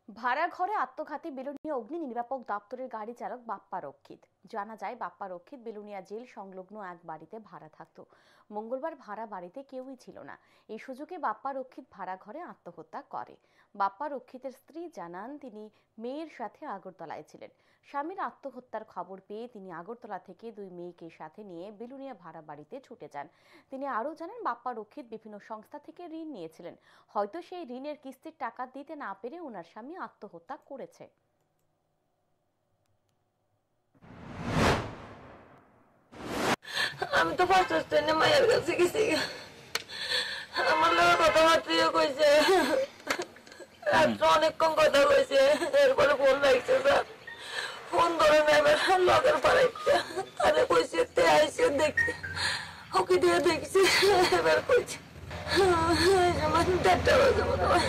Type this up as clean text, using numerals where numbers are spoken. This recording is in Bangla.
ভাড়া ঘরে আত্মঘাতী বিলোনিয়া অগ্নি নির্বাপক দপ্তরের গাড়ি চালক বাপ্পা রক্ষিত। জানা যায়, বাপ্পা রক্ষিত বিলোনিয়া জেল সংলগ্ন এক বাড়িতে ভাড়া থাকতো। মঙ্গলবার ভাড়া বাড়িতে কেউই ছিল না। এই সুযোগে বাপ্পা রক্ষিত ভাড়া ঘরে আত্মহত্যা করে। বাপ্পা রক্ষিতের স্ত্রী জানান, তিনি মেয়ের সাথে আগরতলায় ছিলেন। স্বামীর আত্মহত্যার খবর পেয়ে তিনি আগরতলা থেকে দুই মেয়েকে সাথে নিয়ে বিলোনিয়া ভাড়া বাড়িতে ছুটে যান। তিনি আরও জানান, বাপ্পা রক্ষিত বিভিন্ন সংস্থা থেকে ঋণ নিয়েছিলেন। হয়তো সেই ঋণের কিস্তির টাকা দিতে না পেরে ওনার স্বামী আত্মহত্যা করেছে। আমি তো ফার্স্ট স্ট্যান্ডে মায়ের কাছে গেছি, আমার লোক কথাবার্তা কইছে, অনেকক্ষণ কথা কইছে। এরপরে ফোন লাগছে, ফোন ধরে নেবে লগের পাড়াইতে তারে কইছে তে আইসে দেখতে হকি দিয়ে দেখছি। এবার কইছে 4টা বাজে মনে হয়।